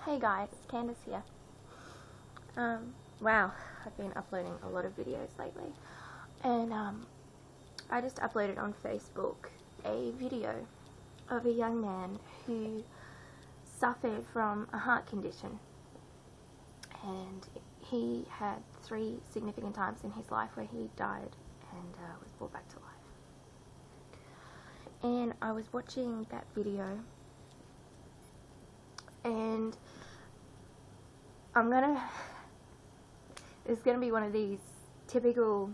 Hey guys, Candace here. Wow, I've been uploading a lot of videos lately, and I just uploaded on Facebook a video of a young man who suffered from a heart condition, and he had 3 significant times in his life where he died and was brought back to life. And I was watching that video, and it's gonna be one of these typical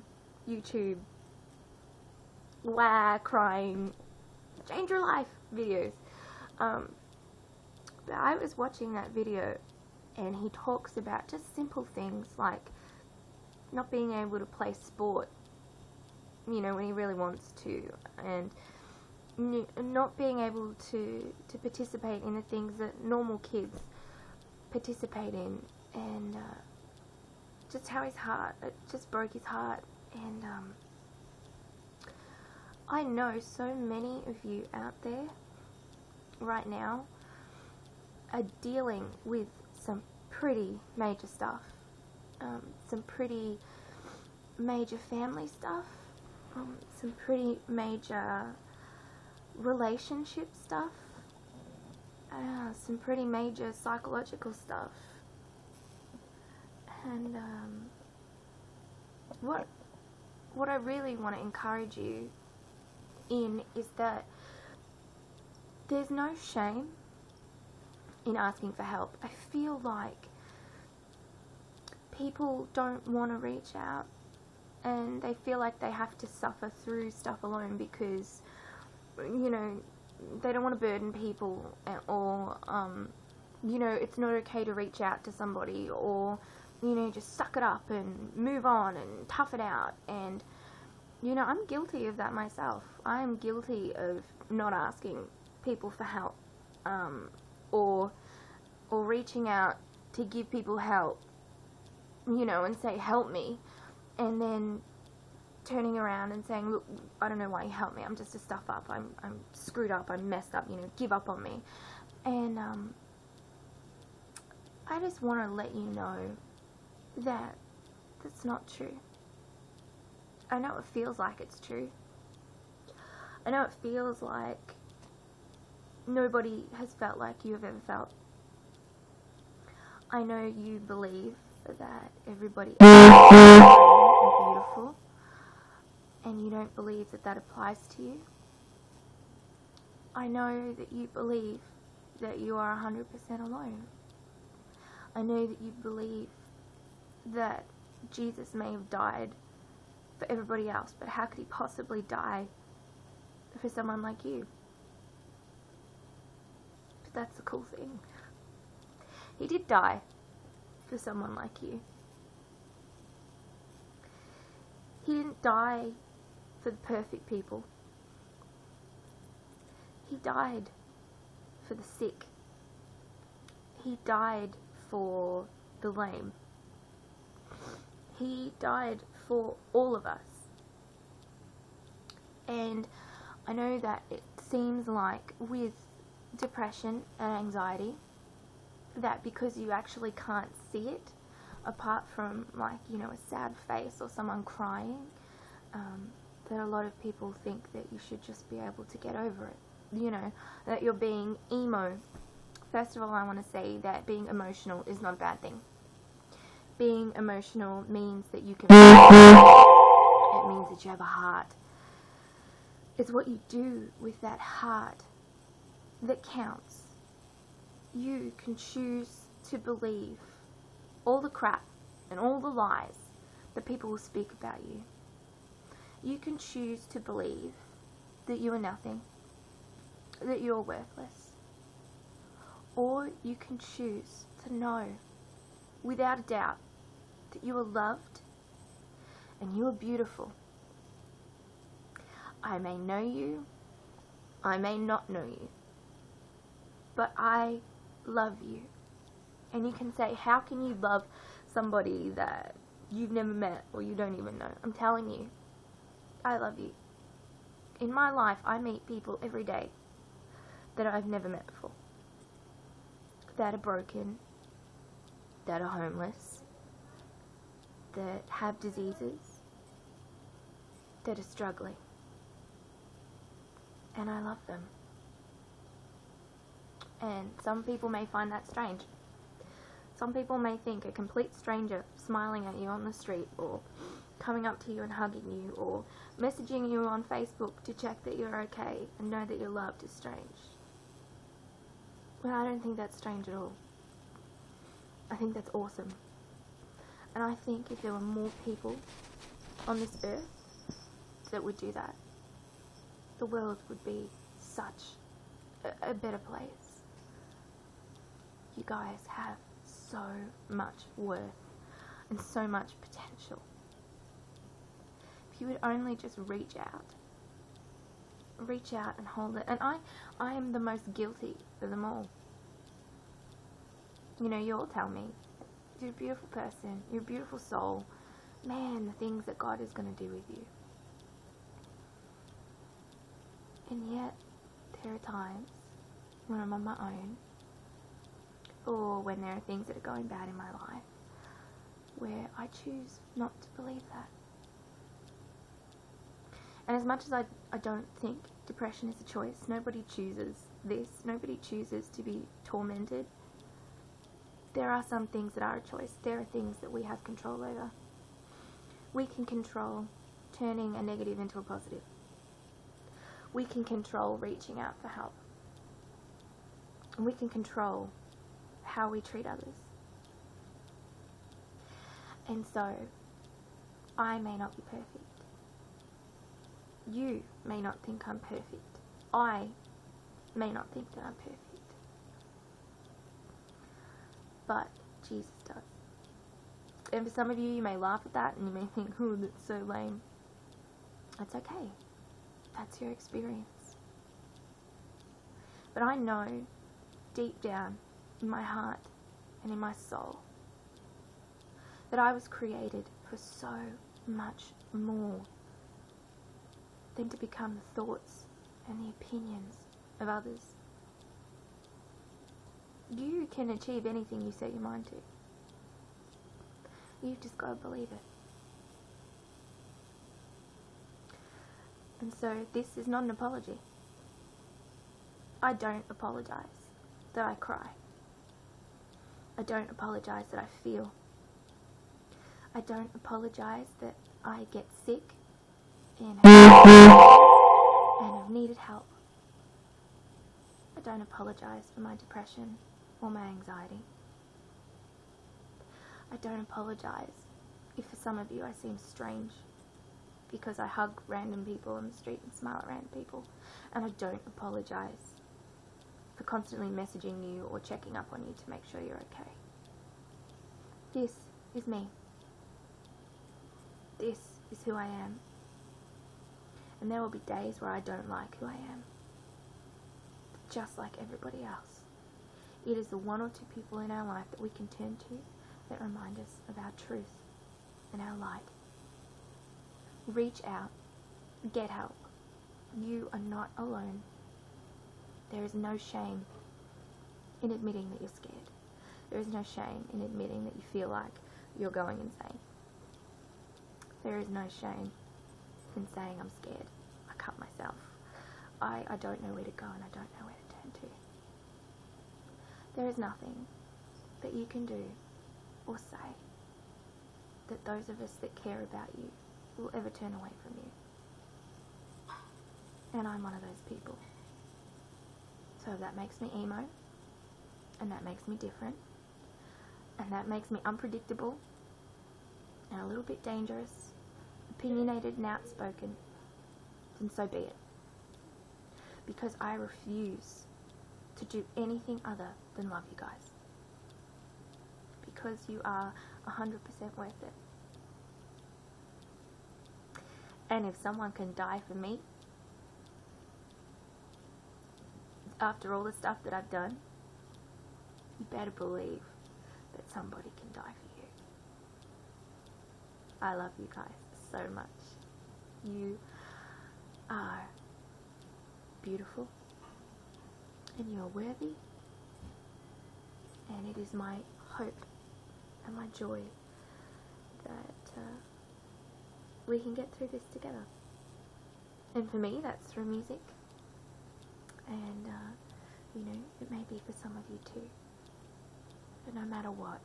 YouTube crying, change your life videos. But I was watching that video, and he talks about just simple things like not being able to play sport, you know, when he really wants to, and not being able to participate in the things that normal kids participate in, and just how his heart, it just broke his heart. And I know so many of you out there right now are dealing with some pretty major stuff, some pretty major family stuff, some pretty major relationship stuff, some pretty major psychological stuff. And what I really want to encourage you in is that there's no shame in asking for help. I feel like people don't want to reach out, and they feel like they have to suffer through stuff alone because, you know, they don't want to burden people, or you know, it's not okay to reach out to somebody, or, you know, just suck it up and move on and tough it out. And, you know, I'm guilty of that myself. I am guilty of not asking people for help, or reaching out to give people help, you know, and say, help me, and then turning around and saying, look, I don't know why you helped me, I'm just a stuff up, I'm screwed up, I'm messed up, you know, give up on me. And I just want to let you know that that's not true. I know it feels like it's true. I know it feels like nobody has felt like you have ever felt. I know you believe that everybody else is beautiful, and you don't believe that that applies to you. I know that you believe that you are 100% alone. I know that you believe that Jesus may have died for everybody else, but how could he possibly die for someone like you? But that's the cool thing. He did die for someone like you. He didn't die for the perfect people. He died for the sick. He died for the lame. He died for all of us. And I know that it seems like with depression and anxiety, that because you actually can't see it, apart from, like, you know, a sad face or someone crying, that a lot of people think that you should just be able to get over it, you know, that you're being emo. First of all, I want to say that being emotional is not a bad thing. Being emotional means that you can it means that you have a heart. It's what you do with that heart that counts. You can choose to believe all the crap and all the lies that people will speak about you. You can choose to believe that you are nothing, that you're worthless. Or you can choose to know, without a doubt, that you are loved and you are beautiful. I may know you, I may not know you, but I love you. And you can say, how can you love somebody that you've never met or you don't even know? I'm telling you, I love you. In my life, I meet people every day that I've never met before. that are broken, that are homeless, that have diseases, that are struggling. And I love them. And some people may find that strange. Some people may think a complete stranger smiling at you on the street, or coming up to you and hugging you, or messaging you on Facebook to check that you're okay and know that you're loved is strange. But I don't think that's strange at all. I think that's awesome. And I think if there were more people on this earth that would do that, the world would be such a better place. You guys have so much worth and so much potential. If you would only just reach out and hold it. And I am the most guilty of them all. You know, you all tell me, you're a beautiful person, you're a beautiful soul. Man, the things that God is going to do with you. And yet, there are times when I'm on my own, or when there are things that are going bad in my life, where I choose not to believe that. And as much as I don't think depression is a choice, nobody chooses this, nobody chooses to be tormented, there are some things that are a choice. There are things that we have control over. We can control turning a negative into a positive. We can control reaching out for help. And we can control how we treat others. And so, I may not be perfect. You may not think I'm perfect. I may not think that I'm perfect. But Jesus does. And for some of you, you may laugh at that and you may think, oh, that's so lame. That's okay. That's your experience. But I know deep down in my heart and in my soul that I was created for so much more than to become the thoughts and the opinions of others. You can achieve anything you set your mind to. You've just got to believe it. And so this is not an apology. I don't apologize that I cry. I don't apologize that I feel. I don't apologize that I get sick and have needed help. I don't apologize for my depression or my anxiety. I don't apologize if for some of you I seem strange because I hug random people on the street and smile at random people. And I don't apologize for constantly messaging you or checking up on you to make sure you're okay. This is me. This is who I am. And there will be days where I don't like who I am. Just like everybody else. It is the one or two people in our life that we can turn to that remind us of our truth and our light. Reach out. Get help. You are not alone. There is no shame in admitting that you're scared. There is no shame in admitting that you feel like you're going insane. There is no shame in saying I'm scared. I cut myself. I don't know where to go and I don't know where to turn to. There is nothing that you can do or say that those of us that care about you will ever turn away from you. And I'm one of those people. So that makes me emo, and that makes me different, and that makes me unpredictable, and a little bit dangerous, opinionated and outspoken, then so be it. Because I refuse to do anything other than love you guys. Because you are 100% worth it. And if someone can die for me, after all the stuff that I've done, you better believe that somebody can die for you. I love you guys so much. You are beautiful, and you are worthy, it is my hope and my joy that we can get through this together. And for me, that's through music. And, you know, it may be for some of you too. But no matter what,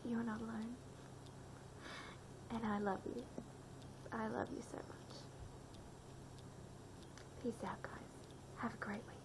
you're not alone. And I love you. I love you so much. Peace out, guys. Have a great week.